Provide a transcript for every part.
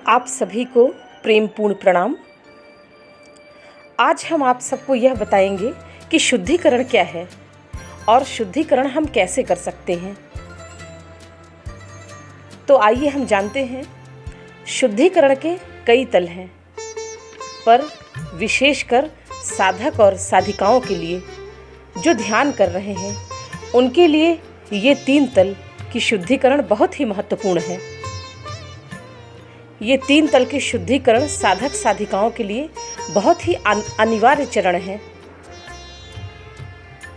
आप सभी को प्रेमपूर्ण प्रणाम। आज हम आप सबको यह बताएंगे कि शुद्धिकरण क्या है और शुद्धिकरण हम कैसे कर सकते हैं। तो आइए हम जानते हैं। शुद्धिकरण के कई तल हैं, पर विशेषकर साधक और साधिकाओं के लिए जो ध्यान कर रहे हैं उनके लिए ये 3 तल की शुद्धिकरण बहुत ही महत्वपूर्ण है। ये 3 तल के शुद्धिकरण साधक साधिकाओं के लिए बहुत ही अनिवार्य चरण है।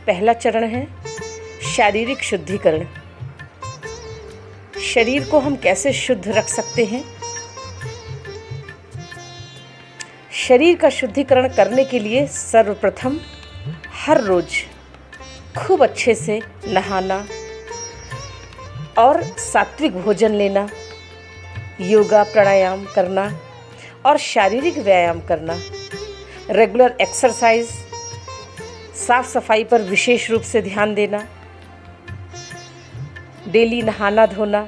पहला चरण है शारीरिक शुद्धिकरण। शरीर को हम कैसे शुद्ध रख सकते हैं? शरीर का शुद्धिकरण करने के लिए सर्वप्रथम हर रोज खूब अच्छे से नहाना और सात्विक भोजन लेना, योगा प्राणायाम करना और शारीरिक व्यायाम करना, रेगुलर एक्सरसाइज, साफ सफाई पर विशेष रूप से ध्यान देना, डेली नहाना धोना,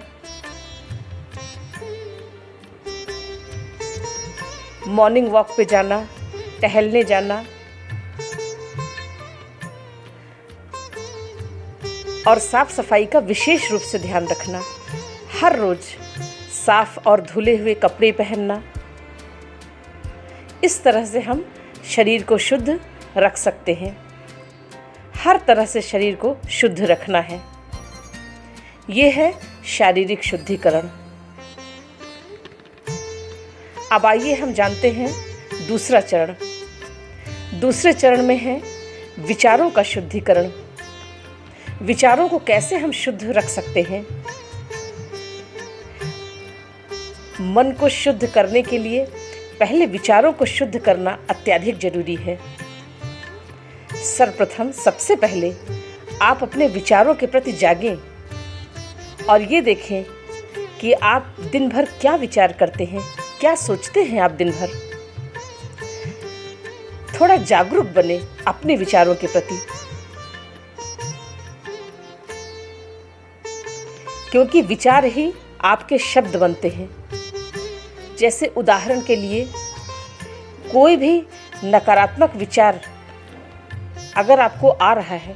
मॉर्निंग वॉक पे जाना, टहलने जाना और साफ सफाई का विशेष रूप से ध्यान रखना। हर रोज साफ और धुले हुए कपड़े पहनना। इस तरह से हम शरीर को शुद्ध रख सकते हैं। हर तरह से शरीर को शुद्ध रखना है। ये है शारीरिक शुद्धिकरण। अब आइए हम जानते हैं दूसरा चरण। दूसरे चरण में है विचारों का शुद्धिकरण। विचारों को कैसे हम शुद्ध रख सकते हैं? मन को शुद्ध करने के लिए पहले विचारों को शुद्ध करना अत्यधिक जरूरी है। सर्वप्रथम सबसे पहले आप अपने विचारों के प्रति जागें और ये देखें कि आप दिन भर क्या विचार करते हैं, क्या सोचते हैं आप दिन भर। थोड़ा जागरूक बने अपने विचारों के प्रति, क्योंकि विचार ही आपके शब्द बनते हैं। जैसे उदाहरण के लिए कोई भी नकारात्मक विचार अगर आपको आ रहा है,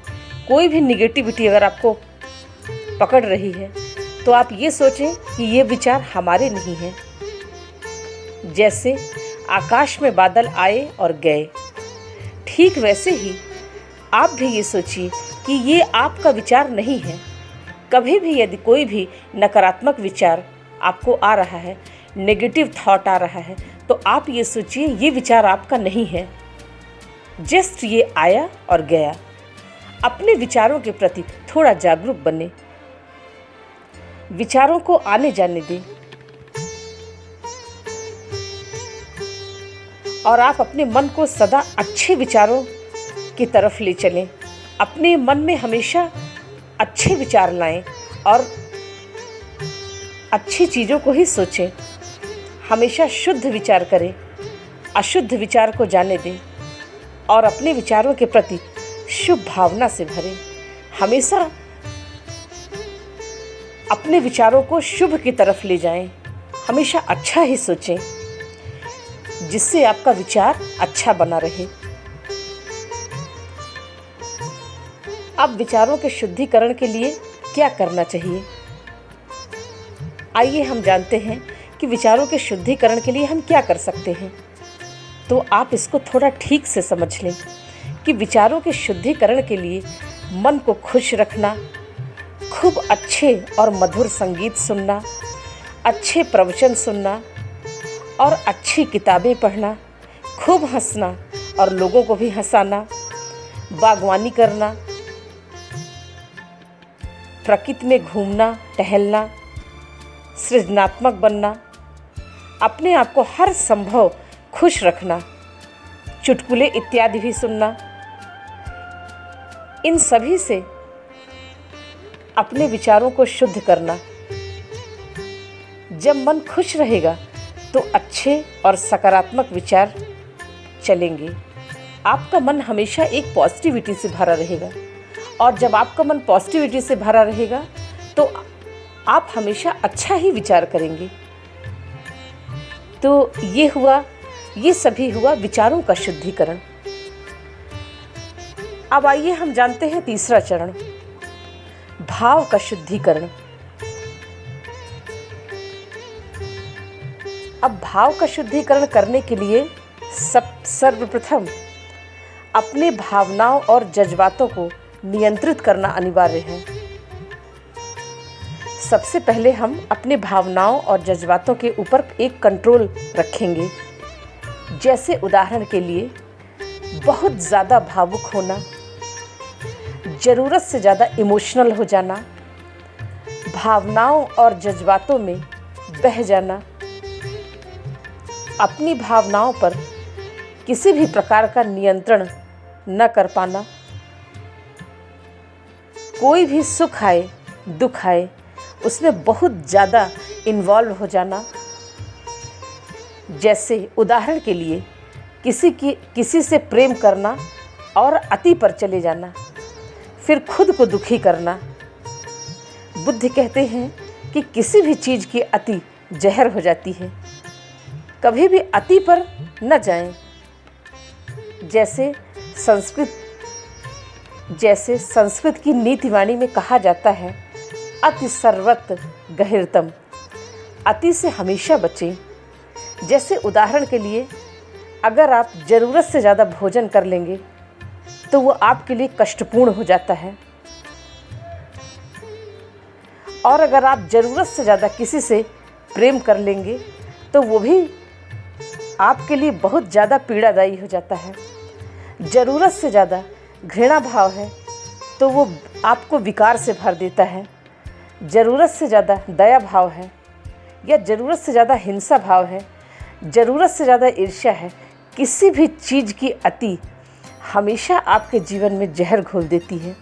कोई भी निगेटिविटी अगर आपको पकड़ रही है, तो आप ये सोचें कि ये विचार हमारे नहीं हैं। जैसे आकाश में बादल आए और गए, ठीक वैसे ही आप भी ये सोचिए कि ये आपका विचार नहीं है। कभी भी यदि कोई भी नकारात्मक विचार आपको आ रहा है, नेगेटिव थॉट आ रहा है, तो आप ये सोचिए ये विचार आपका नहीं है। जस्ट ये आया और गया। अपने विचारों के प्रति थोड़ा जागरूक बने। विचारों को आने जाने दें और आप अपने मन को सदा अच्छे विचारों की तरफ ले चलें। अपने मन में हमेशा अच्छे विचार लाएं और अच्छी चीज़ों को ही सोचें। हमेशा शुद्ध विचार करें, अशुद्ध विचार को जाने दें और अपने विचारों के प्रति शुभ भावना से भरें। हमेशा अपने विचारों को शुभ की तरफ ले जाएं। हमेशा अच्छा ही सोचें, जिससे आपका विचार अच्छा बना रहे। अब विचारों के शुद्धिकरण के लिए क्या करना चाहिए? आइए हम जानते हैं कि विचारों के शुद्धिकरण के लिए हम क्या कर सकते हैं। तो आप इसको थोड़ा ठीक से समझ लें कि विचारों के शुद्धिकरण के लिए मन को खुश रखना, खूब अच्छे और मधुर संगीत सुनना, अच्छे प्रवचन सुनना और अच्छी किताबें पढ़ना, खूब हंसना और लोगों को भी हंसाना, बागवानी करना, प्रकृति में घूमना टहलना, सृजनात्मक बनना, अपने आप को हर संभव खुश रखना, चुटकुले इत्यादि भी सुनना। इन सभी से अपने विचारों को शुद्ध करना। जब मन खुश रहेगा तो अच्छे और सकारात्मक विचार चलेंगे। आपका मन हमेशा एक पॉजिटिविटी से भरा रहेगा और जब आपका मन पॉजिटिविटी से भरा रहेगा तो आप हमेशा अच्छा ही विचार करेंगे। तो ये सभी हुआ विचारों का शुद्धिकरण। अब आइए हम जानते हैं तीसरा चरण, भाव का शुद्धिकरण। अब भाव का शुद्धिकरण करने के लिए सर्वप्रथम अपने भावनाओं और जज्बातों को नियंत्रित करना अनिवार्य है। सबसे पहले हम अपने भावनाओं और जज्बातों के ऊपर एक कंट्रोल रखेंगे। जैसे उदाहरण के लिए बहुत ज़्यादा भावुक होना, ज़रूरत से ज़्यादा इमोशनल हो जाना, भावनाओं और जज्बातों में बह जाना, अपनी भावनाओं पर किसी भी प्रकार का नियंत्रण न कर पाना, कोई भी सुख आए दुख आए उसमें बहुत ज़्यादा इन्वॉल्व हो जाना। जैसे उदाहरण के लिए किसी से प्रेम करना और अति पर चले जाना, फिर खुद को दुखी करना। बुद्ध कहते हैं कि किसी भी चीज़ की अति जहर हो जाती है, कभी भी अति पर न जाएं। जैसे संस्कृत की नीतिवाणी में कहा जाता है, अति सर्वत्र गहिरतम, अति से हमेशा बचें। जैसे उदाहरण के लिए अगर आप ज़रूरत से ज़्यादा भोजन कर लेंगे तो वो आपके लिए कष्टपूर्ण हो जाता है, और अगर आप ज़रूरत से ज़्यादा किसी से प्रेम कर लेंगे तो वो भी आपके लिए बहुत ज़्यादा पीड़ादायी हो जाता है। ज़रूरत से ज़्यादा घृणा भाव है तो वो आपको विकार से भर देता है। ज़रूरत से ज़्यादा दया भाव है या ज़रूरत से ज़्यादा हिंसा भाव है, ज़रूरत से ज़्यादा ईर्ष्या है, किसी भी चीज़ की अति हमेशा आपके जीवन में जहर घोल देती है।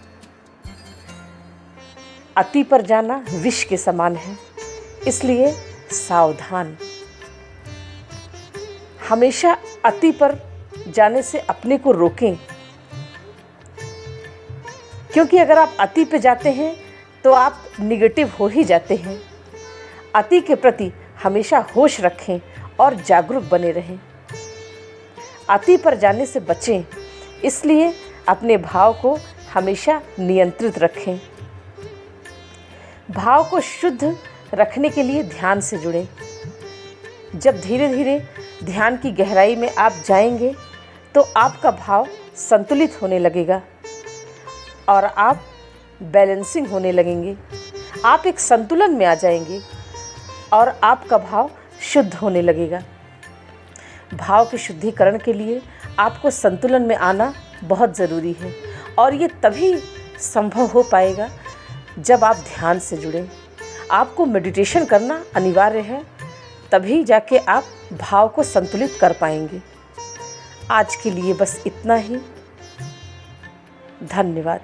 अति पर जाना विष के समान है, इसलिए सावधान। हमेशा अति पर जाने से अपने को रोकें, क्योंकि अगर आप अति पे जाते हैं तो आप निगेटिव हो ही जाते हैं। अति के प्रति हमेशा होश रखें और जागरूक बने रहें। अति पर जाने से बचें, इसलिए अपने भाव को हमेशा नियंत्रित रखें। भाव को शुद्ध रखने के लिए ध्यान से जुड़ें। जब धीरे धीरे ध्यान की गहराई में आप जाएंगे तो आपका भाव संतुलित होने लगेगा और आप बैलेंसिंग होने लगेंगे। आप एक संतुलन में आ जाएंगे और आपका भाव शुद्ध होने लगेगा। भाव के शुद्धिकरण के लिए आपको संतुलन में आना बहुत ज़रूरी है, और ये तभी संभव हो पाएगा जब आप ध्यान से जुड़ें। आपको मेडिटेशन करना अनिवार्य है, तभी जाके आप भाव को संतुलित कर पाएंगे। आज के लिए बस इतना ही। धन्यवाद।